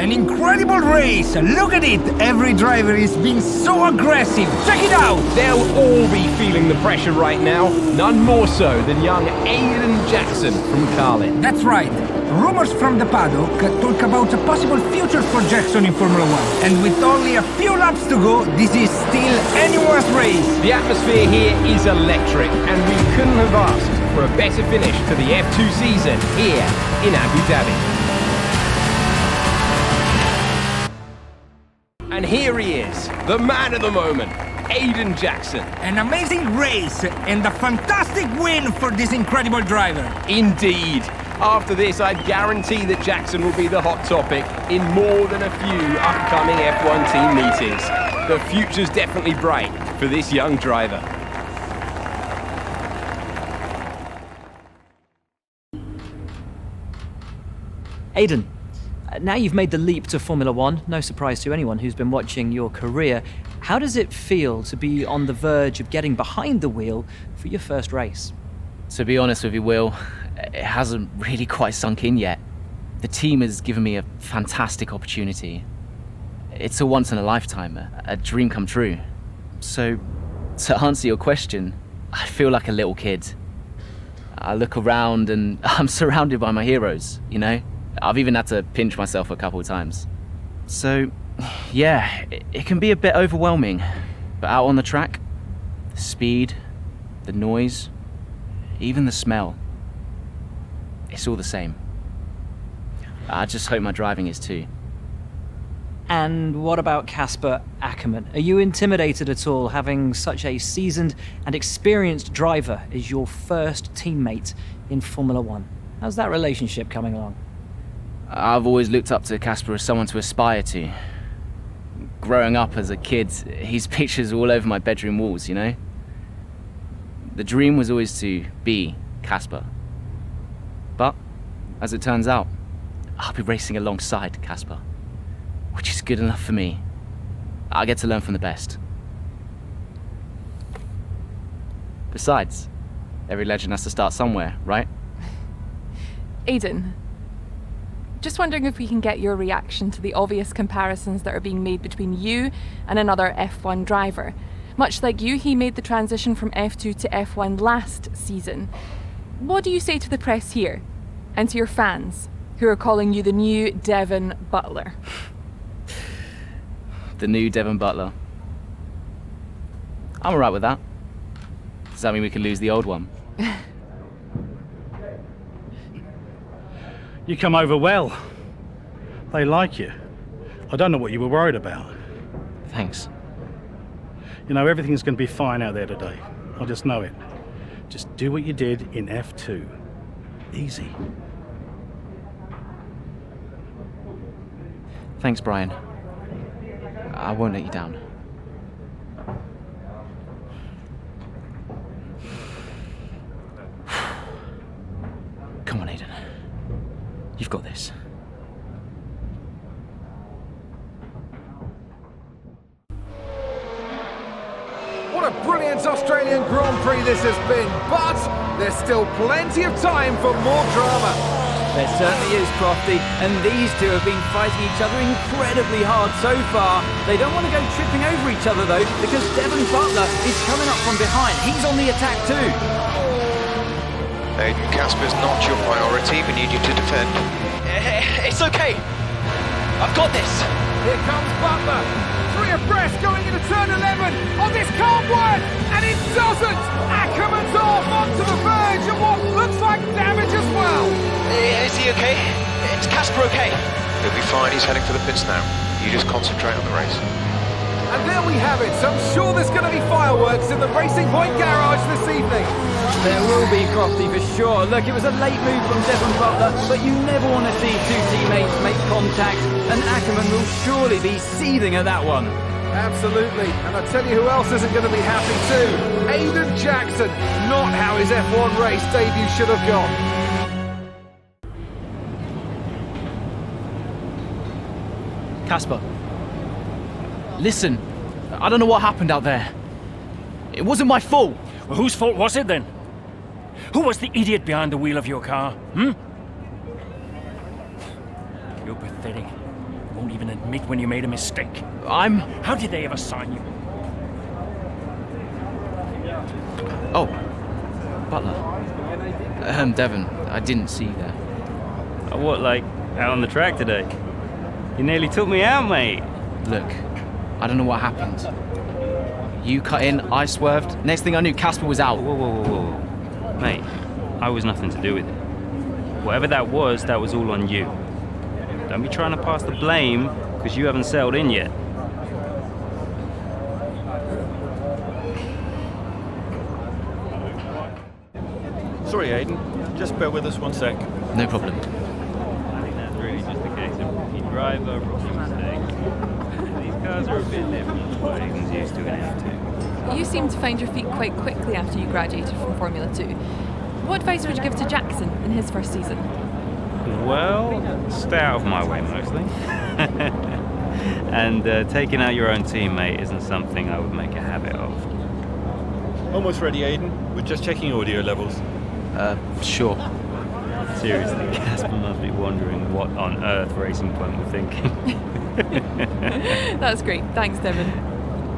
An incredible race! Look at it! Every driver is being so aggressive! Check it out! They'll all be feeling the pressure right now. None more so than young Aiden Jackson from Carlin. That's right. Rumors from the paddock talk about a possible future for Jackson in Formula 1. And with only a few laps to go, this is still anyone's race. The atmosphere here is electric, and we couldn't have asked for a better finish to the F2 season here in Abu Dhabi. And here he is, the man of the moment, Aiden Jackson. An amazing race and a fantastic win for this incredible driver. Indeed. After this, I guarantee that Jackson will be the hot topic in more than a few upcoming F1 team meetings. The future's definitely bright for this young driver. Aiden, now you've made the leap to Formula 1, no surprise to anyone who's been watching your career. How does it feel to be on the verge of getting behind the wheel for your first race? To be honest with you, Will, it hasn't really quite sunk in yet. The team has given me a fantastic opportunity. It's a once in a lifetime, a dream come true. So, to answer your question, I feel like a little kid. I look around and I'm surrounded by my heroes, you know? I've even had to pinch myself a couple of times. So, yeah, it can be a bit overwhelming. But out on the track, the speed, the noise, even the smell, it's all the same. I just hope my driving is too. And what about Casper Ackerman? Are you intimidated at all having such a seasoned and experienced driver as your first teammate in Formula 1? How's that relationship coming along? I've always looked up to Casper as someone to aspire to. Growing up as a kid, his pictures were all over my bedroom walls, you know? The dream was always to be Casper. But, as it turns out, I'll be racing alongside Casper, which is good enough for me. I get to learn from the best. Besides, every legend has to start somewhere, right? Aiden, just wondering if we can get your reaction to the obvious comparisons that are being made between you and another F1 driver. Much like you, he made the transition from F2 to F1 last season. What do you say to the press here, and to your fans, who are calling you the new Devon Butler? The new Devon Butler. I'm alright with that. Does that mean we can lose the old one? You come over well. They like you. I don't know what you were worried about. Thanks. You know, everything's going to be fine out there today. I just know it. Just do what you did in F2. Easy. Thanks, Brian. I won't let you down. Come on, Aiden. You've got this. What a brilliant Australian Grand Prix this has been, but there's still plenty of time for more drama. There certainly is, Crofty, and these two have been fighting each other incredibly hard so far. They don't want to go tripping over each other, though, because Devon Butler is coming up from behind. He's on the attack, too. Aiden, Casper's not your priority. We need you to defend. It's okay. I've got this. Here comes Butler. 3 abreast going into turn 11. Oh, this can't work! And it doesn't! Ackerman's off onto the verge of what looks like damage as well. Is he okay? Is Casper okay? He'll be fine. He's heading for the pits now. You just concentrate on the race. And there we have it. So I'm sure there's going to be fireworks in the Racing Point garage this evening. There will be, Crofty, for sure. Look, it was a late move from Devon Butler, but you never want to see two teammates make contact, and Ackerman will surely be seething at that one. Absolutely. And I tell you who else isn't going to be happy too. Aiden Jackson. Not how his F1 race debut should have gone. Casper, listen, I don't know what happened out there. It wasn't my fault. Well, whose fault was it then? Who was the idiot behind the wheel of your car, You're pathetic. won't even admit when you made a mistake. How did they ever sign you? Oh, Butler. Devon, I didn't see you there. What, like, out on the track today? You nearly took me out, mate. Look, I don't know what happened. You cut in, I swerved. Next thing I knew, Casper was out. Whoa. Mate, I was nothing to do with it. Whatever that was all on you. Don't be trying to pass the blame, because you haven't settled in yet. Sorry, Aiden. Just bear with us 1 sec. No problem. I think that's really just a case of rookie driver, rookie mistakes. These cars are a bit different to what Aiden's used to in F2. You seem to find your feet quite quickly after you graduated from Formula 2. What advice would you give to Jackson in his first season? Well, stay out of my way mostly. And taking out your own teammate isn't something I would make a habit of. Almost ready, Aiden. We're just checking audio levels. Sure. Seriously, Casper must be wondering what on earth Racing Point were thinking. That's great. Thanks, Devon.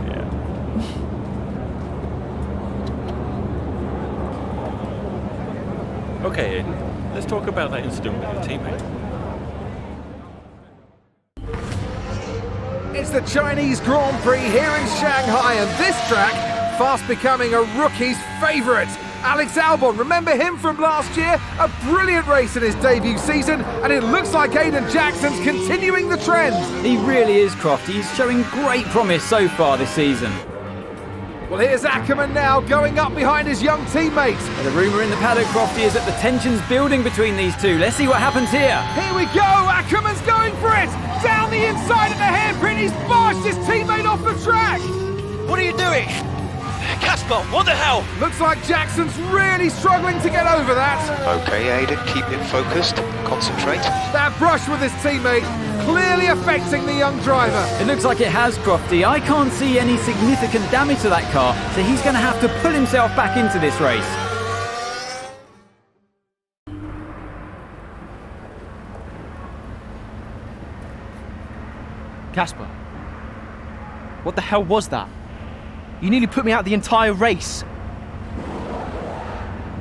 Yeah. Okay, Aiden. Let's talk about that incident with your teammate. It's the Chinese Grand Prix here in Shanghai, and this track fast becoming a rookie's favourite. Alex Albon, remember him from last year? A brilliant race in his debut season, and it looks like Aiden Jackson's continuing the trend. He really is, Crofty. He's showing great promise so far this season. Well, here's Ackerman now, going up behind his young teammates. And the rumour in the paddock, Crofty, is that the tension's building between these two. Let's see what happens here. Here we go, Ackerman's going for it! Down the inside of the hairpin, he's barged his teammate off the track! What are you doing? Casper, what the hell? Looks like Jackson's really struggling to get over that. Okay, Aiden, keep it focused. Concentrate. That brush with his teammate clearly affecting the young driver. It looks like it has, Crofty. I can't see any significant damage to that car, so he's going to have to pull himself back into this race. Casper, what the hell was that? You nearly put me out the entire race.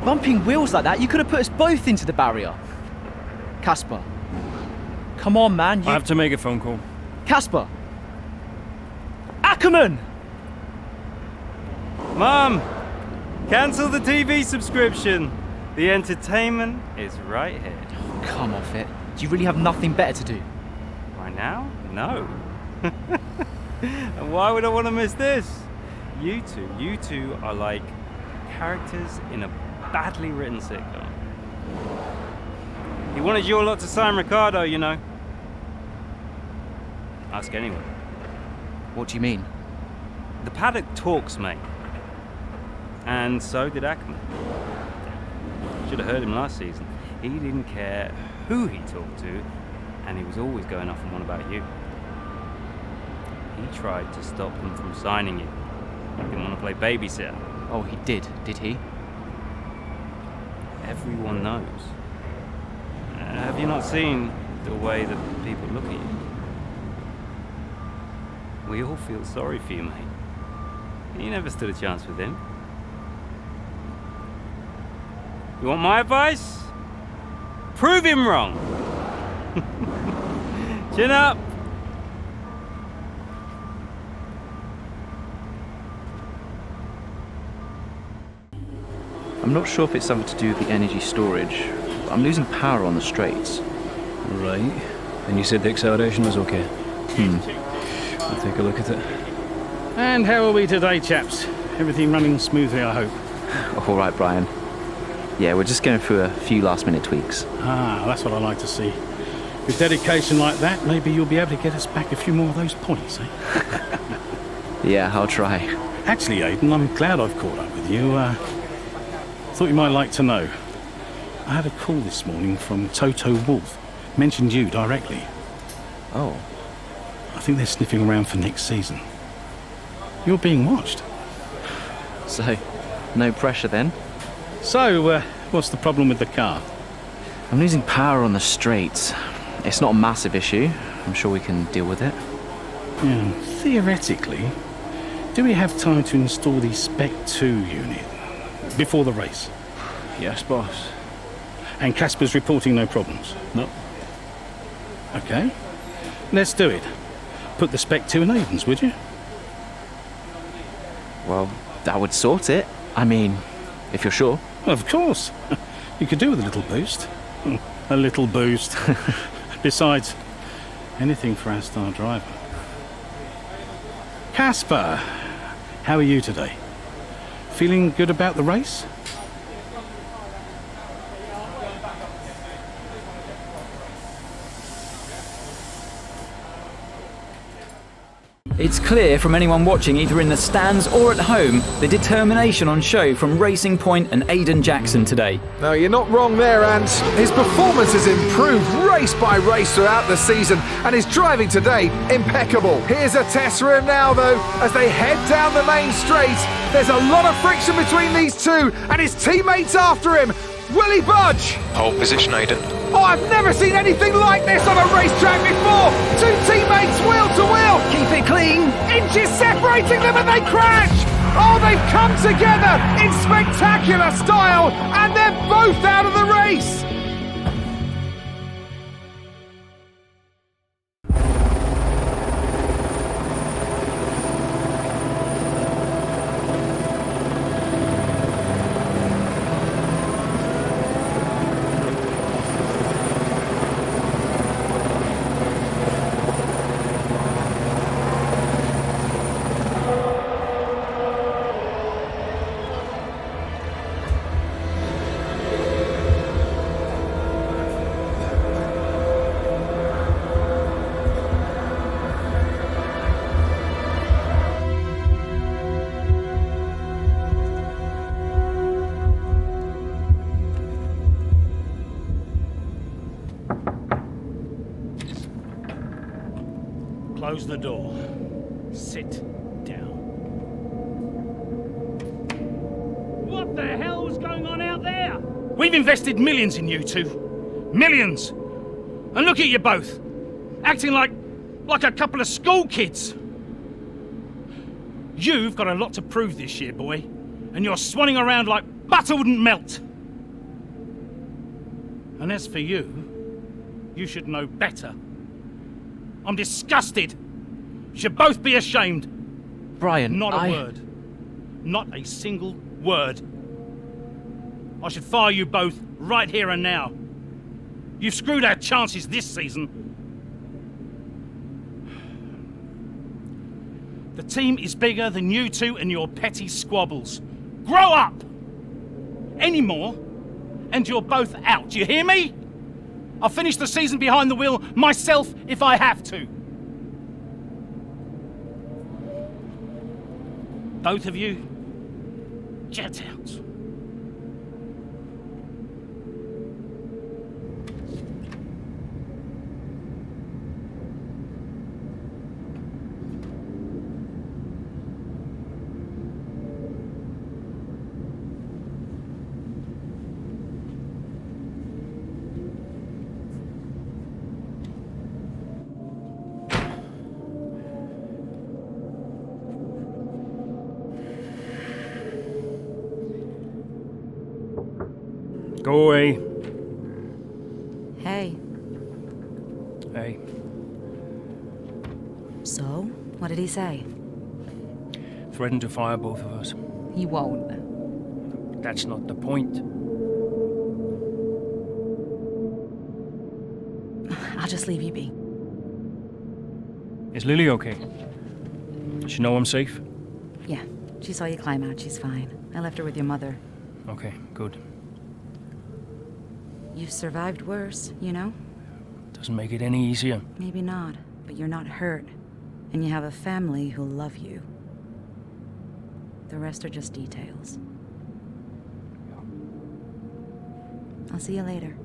Bumping wheels like that, you could have put us both into the barrier. Casper, come on, man. I have to make a phone call. Casper! Ackerman! Mum, cancel the TV subscription. The entertainment is right here. Oh, come off it. Do you really have nothing better to do? Right now? No. And why would I want to miss this? You two are like characters in a badly written sitcom. He wanted your lot to sign Ricardo, you know. Ask anyone. What do you mean? The paddock talks, mate. And so did Ackerman. Should have heard him last season. He didn't care who he talked to, and he was always going off on one about you. He tried to stop him from signing you. He didn't want to play babysitter. Oh, he did he? Everyone knows. Have you not seen the way that people look at you? We all feel sorry for you, mate. You never stood a chance with him. You want my advice? Prove him wrong. Chin up. I'm not sure if it's something to do with the energy storage. I'm losing power on the straights. Right. And you said the acceleration was okay? I'll take a look at it. And how are we today, chaps? Everything running smoothly, I hope. All right, Brian. Yeah, we're just going through a few last-minute tweaks. Ah, that's what I like to see. With dedication like that, maybe you'll be able to get us back a few more of those points, eh? Yeah, I'll try. Actually, Aiden, I'm glad I've caught up with you. Thought you might like to know. I had a call this morning from Toto Wolff. Mentioned you directly. Oh. I think they're sniffing around for next season. You're being watched. So, no pressure then? So, what's the problem with the car? I'm losing power on the straights. It's not a massive issue. I'm sure we can deal with it. Yeah, theoretically, do we have time to install the Spec 2 unit before the race? Yes, boss. And Casper's reporting no problems? No. Okay, let's do it. Put the Spec 2 in Aiden's, would you? Well, that would sort it. I mean, if you're sure. Of course. You could do with a little boost. A little boost. Besides, anything for our star driver. Casper, how are you today? Feeling good about the race? It's clear from anyone watching either in the stands or at home the determination on show from Racing Point and Aiden Jackson today. No, you're not wrong there, and his performance has improved race by race throughout the season, and his driving today, impeccable. Here's a test for him now, though, as they head down the main straight. There's a lot of friction between these two, and his teammates after him. Will he budge? Hold position, Aiden. Oh, I've never seen anything like this on a racetrack before! Two teammates wheel to wheel! Keep it clean! Inches separating them and they crash! Oh, they've come together in spectacular style, and they're both out of the race! Close the door. Sit down. What the hell's going on out there? We've invested millions in you two. Millions! And look at you both. Acting like a couple of school kids. You've got a lot to prove this year, boy. And you're swanning around like butter wouldn't melt. And as for you should know better. I'm disgusted. You should both be ashamed. Brian, Not a word. Not a single word. I should fire you both right here and now. You've screwed our chances this season. The team is bigger than you two and your petty squabbles. Grow up! Any more, and you're both out. You hear me? I'll finish the season behind the wheel myself if I have to. Both of you, get out. Go away. Hey. Hey. So, what did he say? Threatened to fire both of us. He won't. That's not the point. I'll just leave you be. Is Lily okay? Does she know I'm safe? Yeah, she saw you climb out. She's fine. I left her with your mother. Okay, good. You've survived worse, you know? Doesn't make it any easier. Maybe not, but you're not hurt. And you have a family who love you. The rest are just details. I'll see you later.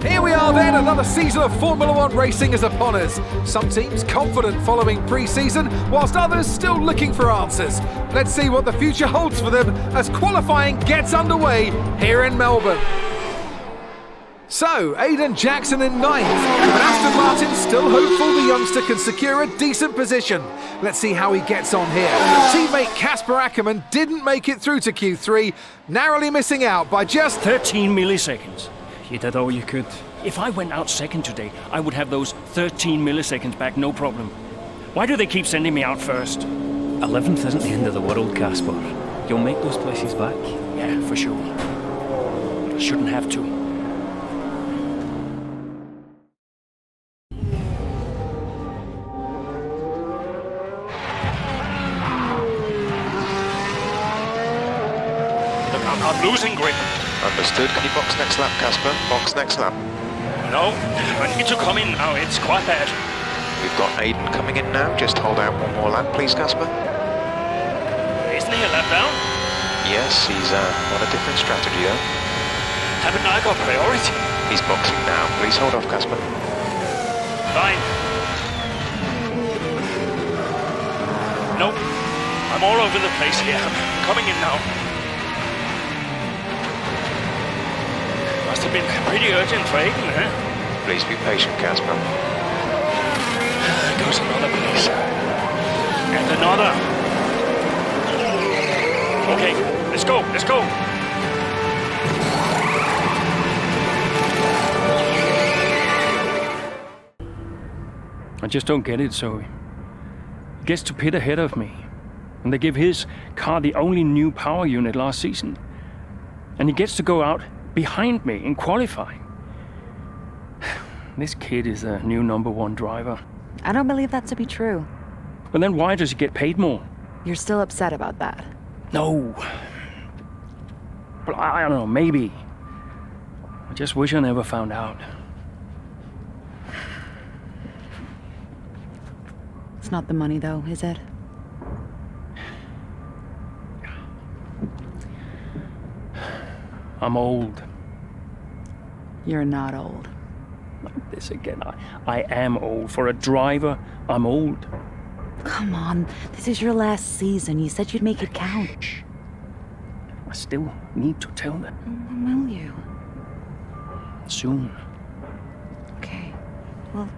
Here we are then at Another season of Formula One racing is upon us. Some teams confident following pre-season, whilst others still looking for answers. Let's see what the future holds for them as qualifying gets underway here in Melbourne. So, Aiden Jackson in ninth, but Aston Martin still hopeful the youngster can secure a decent position. Let's see how he gets on here. Teammate Casper Ackerman didn't make it through to Q3, narrowly missing out by just 13 milliseconds. You did all you could. If I went out second today, I would have those 13 milliseconds back, no problem. Why do they keep sending me out first? 11th isn't the end of the world, Casper. You'll make those places back. Yeah, for sure. But I shouldn't have to. I'm losing grip. Understood. Can you box next lap, Casper? Box next lap. No, I need to come in now. It's quite bad. We've got Aiden coming in now. Just hold out one more lap, please, Casper. Isn't he a lap down? Yes, he's on a different strategy, though. Haven't I got priority? He's boxing now. Please hold off, Casper. Fine. Nope. I'm all over the place here. I'm coming in now. Must have been pretty urgent for Aiden, huh? Please be patient, Casper. There goes another place. And another. Okay, let's go, let's go. I just don't get it, so he gets to pit ahead of me. And they give his car the only new power unit last season. And he gets to go out behind me in qualifying. This kid is a new #1 driver. I don't believe that to be true. But then why does he get paid more? You're still upset about that? No. But I don't know, maybe. I just wish I never found out. It's not the money, though, is it? I'm old. You're not old. Like this again. I am old. For a driver, I'm old. Come on, this is your last season. You said you'd make it count. I still need to tell them. When will you? Soon. Okay. Well,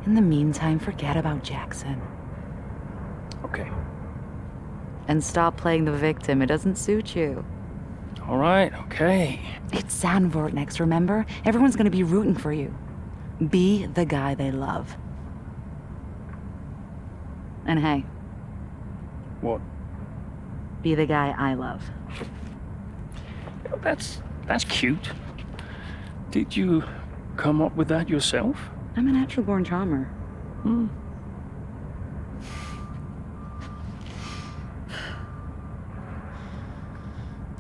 in the meantime, forget about Jackson. Okay. And stop playing the victim. It doesn't suit you. All right, okay. It's Zandvoort next, remember? Everyone's gonna be rooting for you. Be the guy they love. And hey. What? Be the guy I love. That's cute. Did you come up with that yourself? I'm a natural-born charmer. Hmm.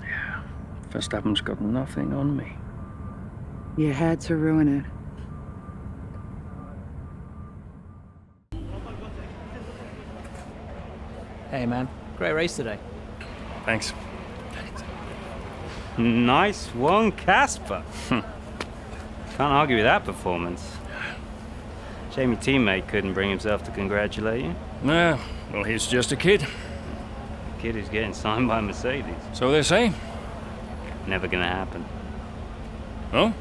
Yeah. Verstappen's got nothing on me. You had to ruin it. Hey man, great race today. Thanks. Nice one, Casper. Can't argue with that performance. Shame your teammate couldn't bring himself to congratulate you. Yeah, well, he's just a kid. Kid who's getting signed by Mercedes. So they say. Never gonna happen. Oh?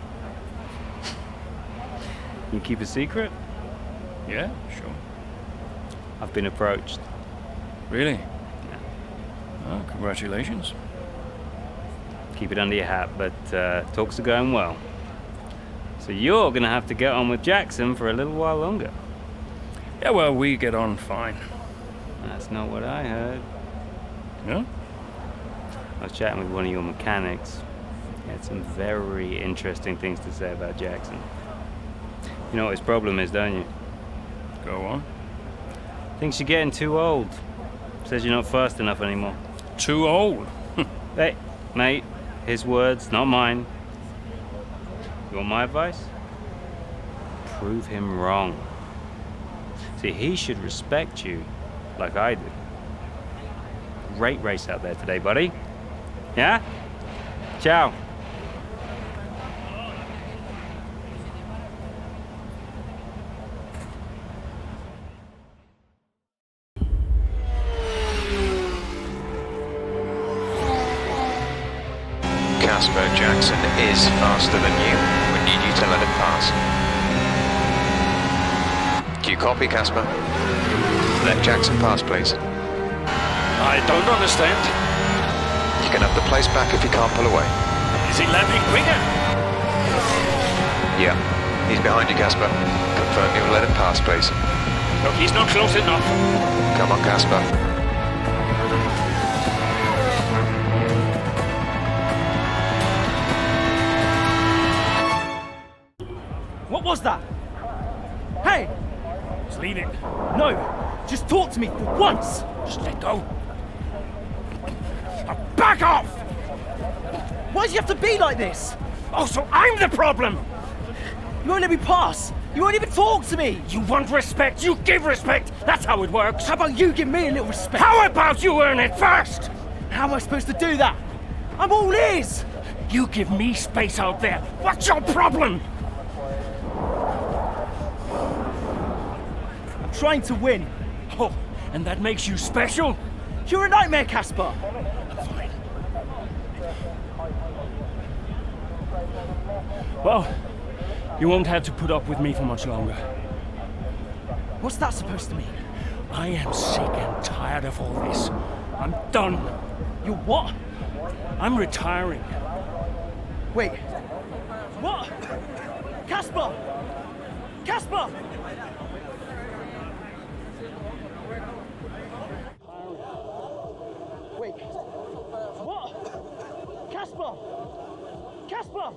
You keep a secret? Yeah, sure. I've been approached. Really? Yeah. Oh, congratulations. Keep it under your hat, but talks are going well. So you're gonna have to get on with Jackson for a little while longer. Yeah, well, we get on fine. That's not what I heard. Yeah? I was chatting with one of your mechanics. He had some very interesting things to say about Jackson. You know what his problem is, don't you? Go on. Thinks you're getting too old. Says you're not fast enough anymore. Too old? Hey, mate, his words, not mine. You want my advice? Prove him wrong. See, he should respect you like I do. Great race out there today, buddy. Yeah? Ciao. Casper, Jackson is faster than you. We need you to let him pass. Do you copy, Casper? Let Jackson pass, please. I don't understand. You can have the place back if you can't pull away. Is he lapping quicker? Yeah. He's behind you, Casper. Confirm you'll let him pass, please. Look, he's not close enough. Come on, Casper. What was that? Hey! Just leave it. No! Just talk to me for once! Just let go. Now back off! Why do you have to be like this? Oh, so I'm the problem! You won't let me pass! You won't even talk to me! You want respect, you give respect! That's how it works! How about you give me a little respect? How about you earn it first? How am I supposed to do that? I'm all ears! You give me space out there. What's your problem? I'm trying to win. Oh, and that makes you special? You're a nightmare, Casper! Fine. Well, you won't have to put up with me for much longer. What's that supposed to mean? I am sick and tired of all this. I'm done. You're what? I'm retiring. Wait. What? Casper! Casper! Wait. What? Casper! Casper!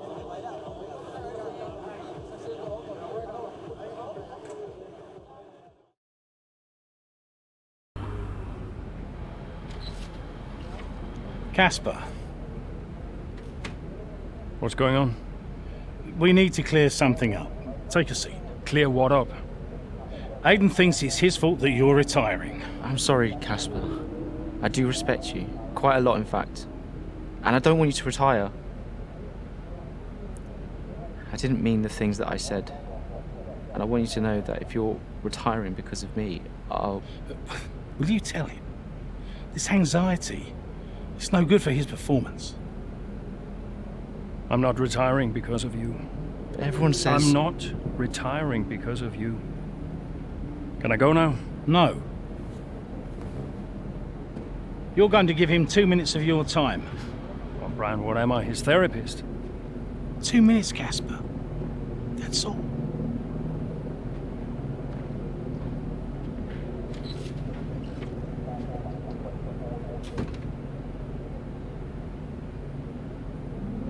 Casper. What's going on? We need to clear something up. Take a seat. Clear what up? Aiden thinks it's his fault that you're retiring. I'm sorry, Casper. I do respect you. Quite a lot, in fact. And I don't want you to retire. I didn't mean the things that I said. And I want you to know that if you're retiring because of me, I'll... Will you tell him? This anxiety, it's no good for his performance. I'm not retiring because of you. Everyone says... I'm not retiring because of you. Can I go now? No. You're going to give him 2 minutes of your time. Well, Brian, what am I, his therapist? 2 minutes, Casper. That's all.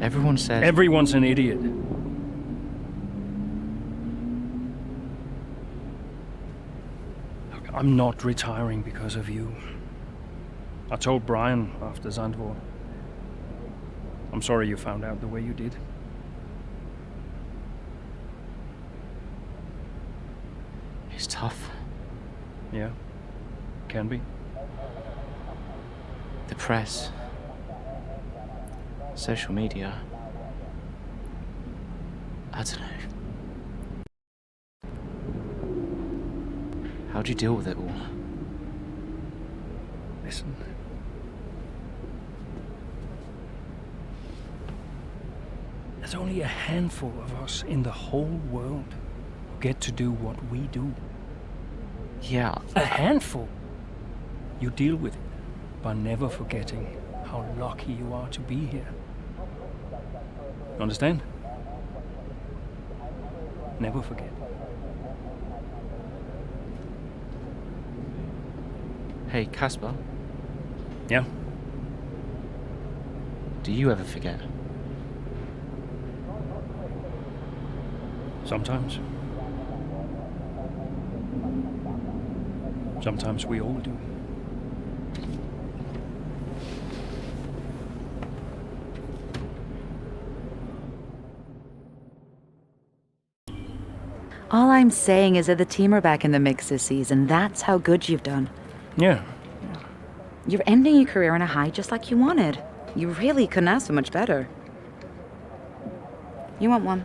Everyone said... Everyone's an idiot. Look, I'm not retiring because of you. I told Brian after Zandvoort. I'm sorry you found out the way you did. It's tough. Yeah, can be. The press. Social media. I don't know. How do you deal with it all? Listen. There's only a handful of us in the whole world who get to do what we do. Yeah. A handful. You deal with it by never forgetting how lucky you are to be here. Understand? Never forget. Hey, Casper. Yeah? Do you ever forget? Sometimes. Sometimes we all do. All I'm saying is that the team are back in the mix this season. That's how good you've done. Yeah. You're ending your career on a high just like you wanted. You really couldn't ask for much better. You want one?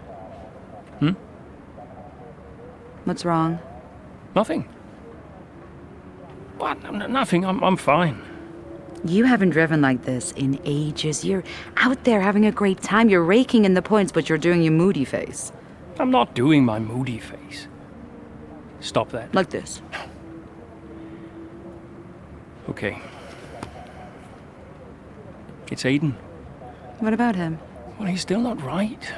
Hmm? What's wrong? Nothing. What? Nothing. I'm fine. You haven't driven like this in ages. You're out there having a great time. You're raking in the points, but you're doing your moody face. I'm not doing my moody face. Stop that. Like this. Okay. It's Aiden. What about him? Well, he's still not right.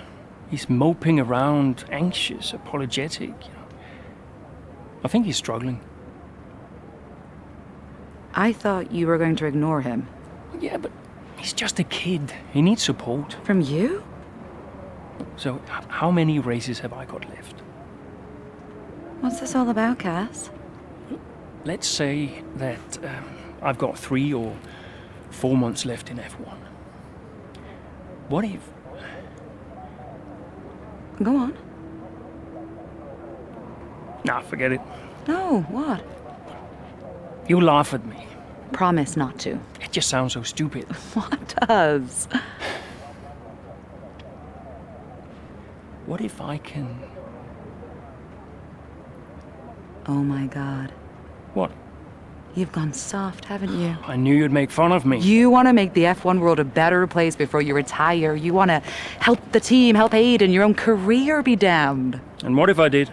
He's moping around, anxious, apologetic. I think he's struggling. I thought you were going to ignore him. Yeah, but he's just a kid. He needs support. From you? So, how many races have I got left? What's this all about, Cass? Let's say that I've got 3 or 4 months left in F1. What if... Go on. Nah, forget it. No, what? You laugh at me. Promise not to. It just sounds so stupid. What does? What if I can... Oh my God. What? You've gone soft, haven't you? I knew you'd make fun of me. You want to make the F1 world a better place before you retire. You want to help the team, help Aiden, your own career be damned. And what if I did?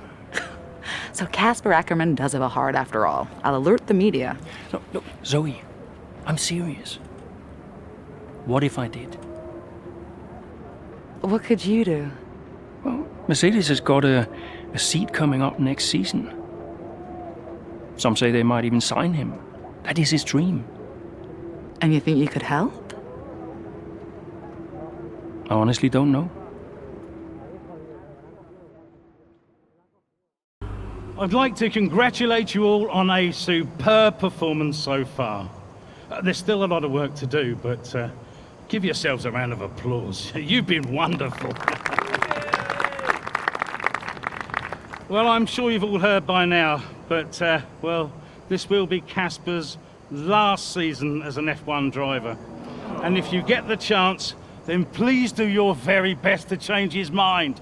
So Casper Ackerman does have a heart after all. I'll alert the media. Look, Zoe, I'm serious. What if I did? What could you do? Well, Mercedes has got a seat coming up next season. Some say they might even sign him. That is his dream. And you think you could help? I honestly don't know. I'd like to congratulate you all on a superb performance so far. There's still a lot of work to do, but give yourselves a round of applause. You've been wonderful. Well, I'm sure you've all heard by now, but, well, this will be Casper's last season as an F1 driver. And if you get the chance, then please do your very best to change his mind.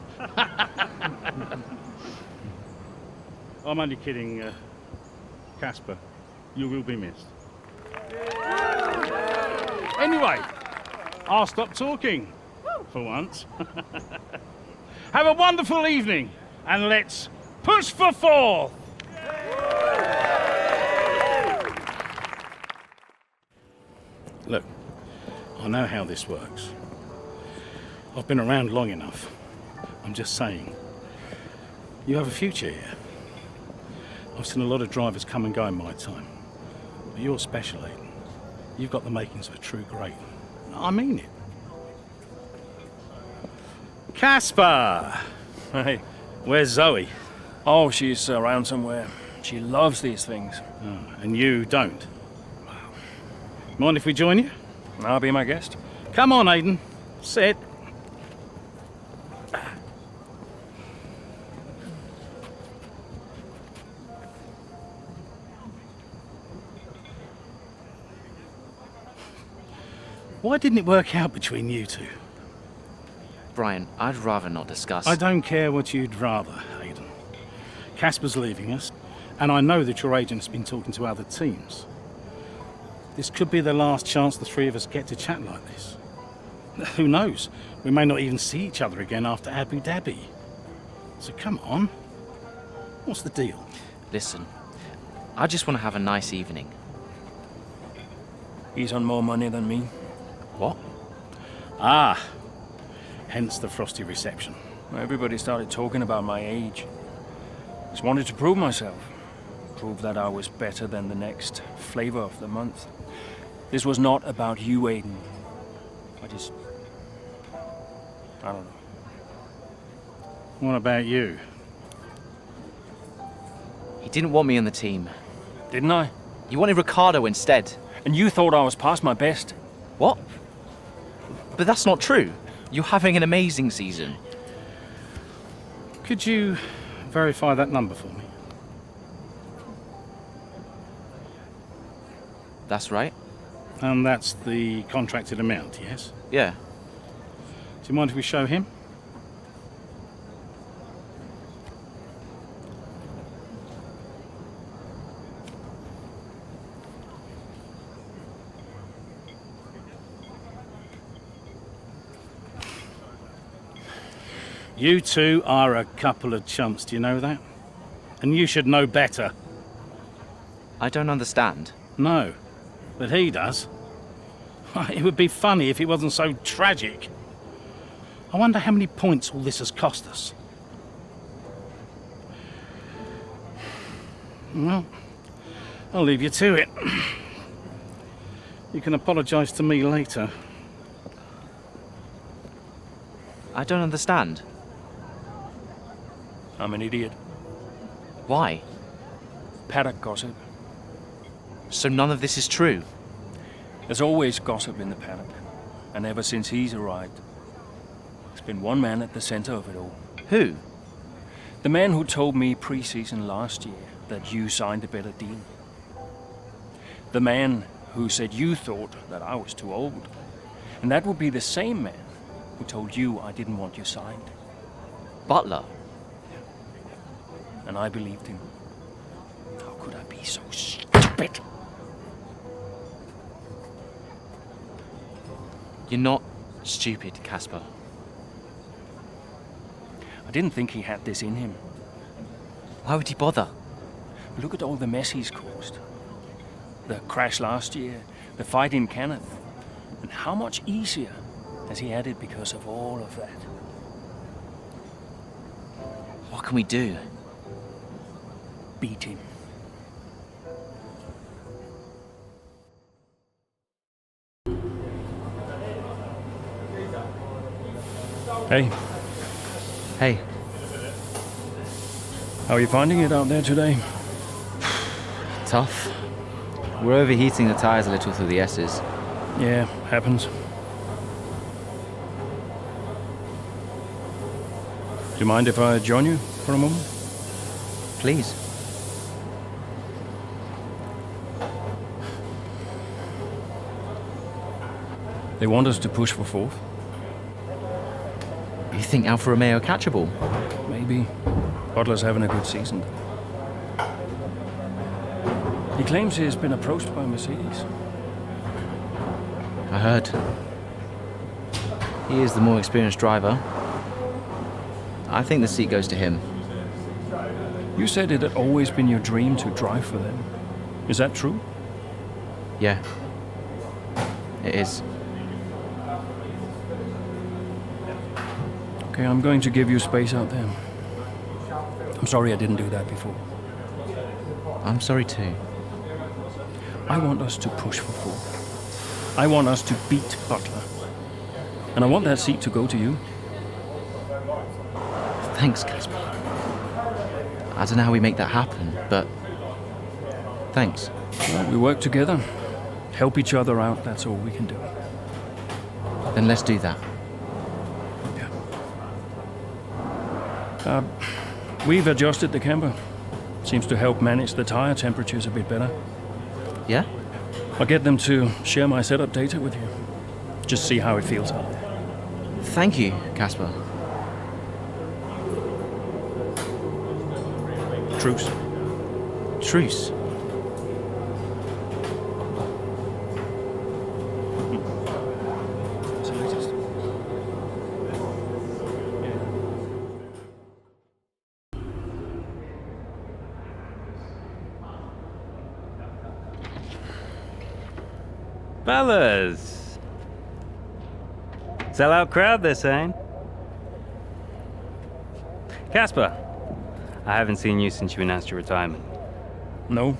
I'm only kidding, Casper. You will be missed. Anyway, I'll stop talking, for once. Have a wonderful evening, and let's push for 4th! Look, I know how this works. I've been around long enough. I'm just saying, you have a future here. I've seen a lot of drivers come and go in my time. But you're special, Aiden. You've got the makings of a true great. I mean it. Casper! Hey. Where's Zoe? Oh, she's around somewhere. She loves these things. Oh, and you don't? Mind if we join you? I'll be my guest. Come on, Aiden. Sit. Why didn't it work out between you two? Brian, I'd rather not discuss. I don't care what you'd rather, Aiden. Casper's leaving us, and I know that your agent has been talking to other teams. This could be the last chance the three of us get to chat like this. Who knows? We may not even see each other again after Abu Dhabi. So come on. What's the deal? Listen, I just want to have a nice evening. He's on more money than me. What? Ah, hence the frosty reception. Everybody started talking about my age. Just wanted to prove myself. Prove that I was better than the next flavor of the month. This was not about you, Aiden. I don't know. What about you? He didn't want me on the team. Didn't I? You wanted Ricardo instead. And you thought I was past my best. What? But that's not true. You're having an amazing season. Could you verify that number for me? That's right. And that's the contracted amount, yes? Yeah. Do you mind if we show him? You two are a couple of chumps, do you know that? And you should know better. I don't understand. No, but he does. It would be funny if it wasn't so tragic. I wonder how many points all this has cost us. Well, I'll leave you to it. You can apologise to me later. I don't understand. I'm an idiot. Why? Paddock gossip. So none of this is true? There's always gossip in the paddock. And ever since he's arrived, there's been one man at the center of it all. Who? The man who told me pre-season last year that you signed a better deal. The man who said you thought that I was too old. And that would be the same man who told you I didn't want you signed. Butler? And I believed him. How could I be so stupid? You're not stupid, Casper. I didn't think he had this in him. Why would he bother? Look at all the mess he's caused. The crash last year, the fight in Canada. And how much easier has he had it because of all of that? What can we do? Beat him. Hey. Hey. How are you finding it out there today? Tough. We're overheating the tires a little through the S's. Yeah, happens. Do you mind if I join you for a moment? Please. They want us to push for fourth. You think Alfa Romeo catchable? Maybe. Butler's having a good season. He claims he's been approached by Mercedes. I heard. He is the more experienced driver. I think the seat goes to him. You said it had always been your dream to drive for them. Is that true? Yeah. It is. Okay, I'm going to give you space out there. I'm sorry I didn't do that before. I'm sorry too. I want us to push for fourth. I want us to beat Butler. And I want that seat to go to you. Thanks, Casper. I don't know how we make that happen, but thanks. Well, we work together. Help each other out, that's all we can do. Then let's do that. We've adjusted the camber. Seems to help manage the tire temperatures a bit better. Yeah? I'll get them to share my setup data with you. Just see how it feels out there. Thank you, Casper. Truce. Truce. Fellas! Sell-out crowd, they're saying. Casper, I haven't seen you since you announced your retirement. No.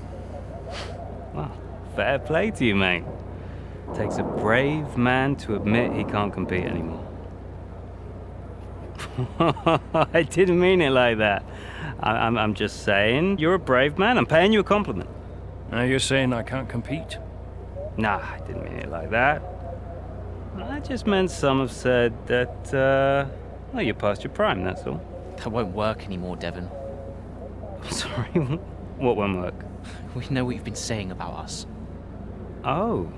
Well, fair play to you, mate. Takes a brave man to admit he can't compete anymore. I didn't mean it like that. I'm just saying you're a brave man. I'm paying you a compliment. Now you're saying I can't compete? Nah, I didn't mean it like that. I just meant some have said that, well, you're past your prime, that's all. That won't work anymore, Devon. Sorry, what won't work? We know what you've been saying about us. Oh,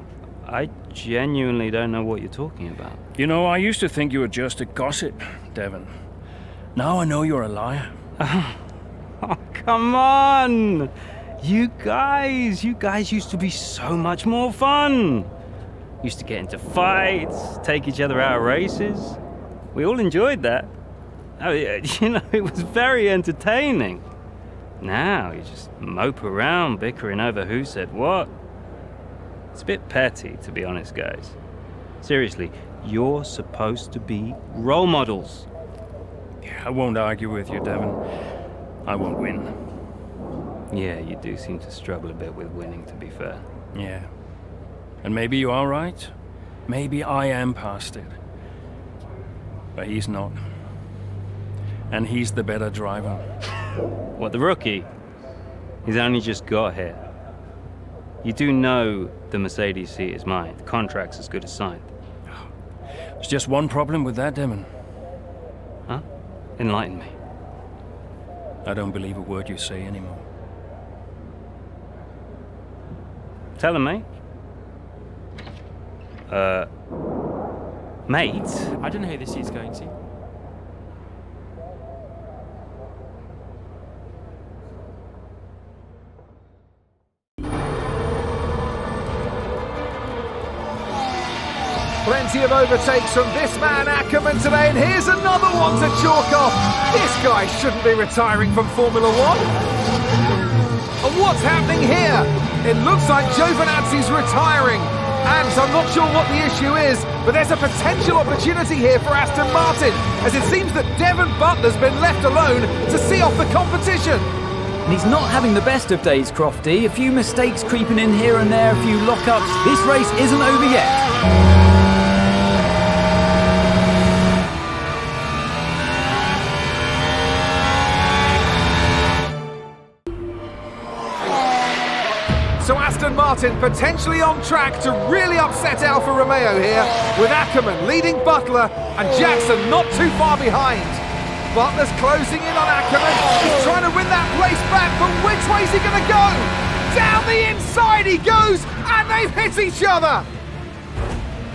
I genuinely don't know what you're talking about. You know, I used to think you were just a gossip, Devon. Now I know you're a liar. Oh, come on! You guys used to be so much more fun. Used to get into fights, take each other out of races. We all enjoyed that. Oh, yeah, you know, it was very entertaining. Now you just mope around bickering over who said what. It's a bit petty, to be honest, guys. Seriously, you're supposed to be role models. Yeah, I won't argue with you, Devon. I won't win. Yeah, you do seem to struggle a bit with winning, to be fair. Yeah. And maybe you are right. Maybe I am past it. But he's not. And he's the better driver. What, the rookie? He's only just got here. You do know the Mercedes seat is mine. The contract's as good as signed. There's just one problem with that, Demon. Huh? Enlighten me. I don't believe a word you say anymore. Tell him, mate. Mate? I don't know who this is going to. Plenty of overtakes from this man Ackerman today, and here's another one to chalk off. This guy shouldn't be retiring from Formula One. And what's happening here? It looks like Giovinazzi's retiring. And I'm not sure what the issue is, but there's a potential opportunity here for Aston Martin, as it seems that Devon Butler's been left alone to see off the competition. And he's not having the best of days, Crofty. A few mistakes creeping in here and there, a few lockups. This race isn't over yet. So Aston Martin potentially on track to really upset Alfa Romeo here, with Ackerman leading Butler and Jackson not too far behind. Butler's closing in on Ackerman. He's trying to win that race back, but which way's he going to go? Down the inside he goes, and they've hit each other.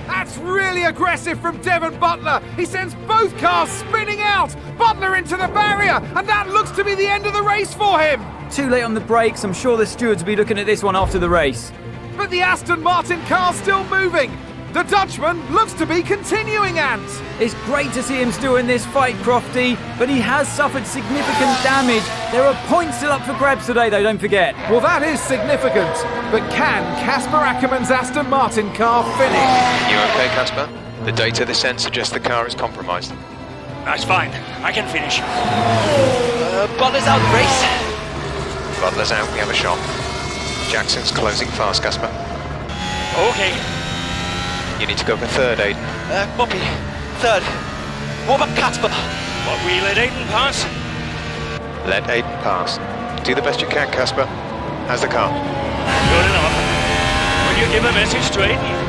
That's really aggressive from Devon Butler. He sends both cars spinning out. Butler into the barrier, and that looks to be the end of the race for him. Too late on the brakes. I'm sure the stewards will be looking at this one after the race. But the Aston Martin car's still moving. The Dutchman looks to be continuing, Ant. It's great to see him still in this fight, Crofty, but he has suffered significant damage. There are points still up for grabs today, though, don't forget. Well, that is significant. But can Casper Ackerman's Aston Martin car finish? You okay, Casper? The data this ends suggests the car is compromised. That's fine. I can finish. Butler's out of the race. Butler's out, we have a shot. Jackson's closing fast, Casper. Okay. You need to go for third, Aiden. Moppy, third. What about Casper? What, we let Aiden pass? Let Aiden pass. Do the best you can, Casper. How's the car? Good enough. Will you give a message to Aiden?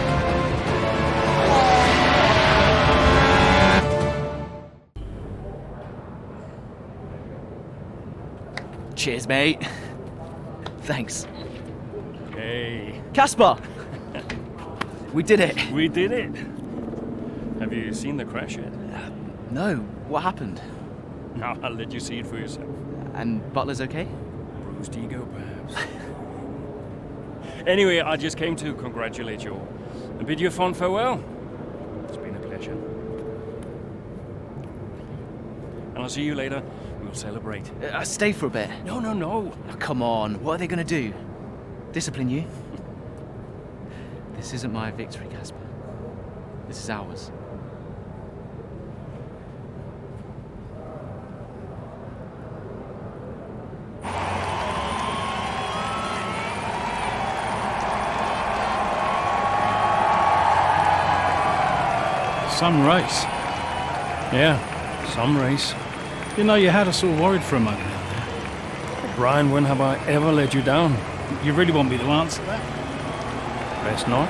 Cheers, mate. Thanks. Hey. Casper! We did it. We did it. Have you seen the crash yet? No. What happened? No, I'll let you see it for yourself. And Butler's okay? Bruised ego, perhaps. Anyway, I just came to congratulate you all and bid you a fond farewell. It's been a pleasure. And I'll see you later. We'll celebrate. Stay for a bit. No, no, no. Oh, come on. What are they going to do? Discipline you? This isn't my victory, Casper. This is ours. Some race. Yeah, some race. You know, you had us all worried for a moment out there. Brian, when have I ever let you down? You really want me to answer that? Best not.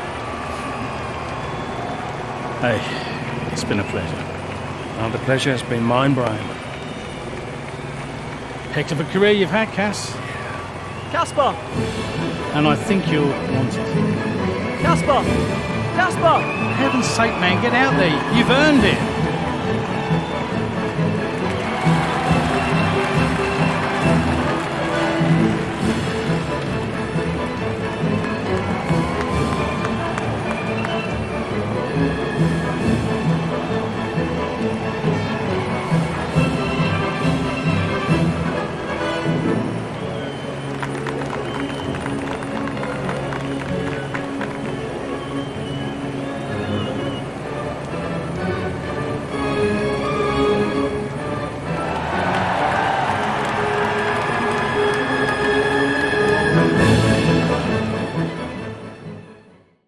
Hey, it's been a pleasure. Now the pleasure has been mine, Brian. Heck of a career you've had, Cass. Casper! And I think you'll want it. Casper! Casper! For heaven's sake, man, get out there. You've earned it.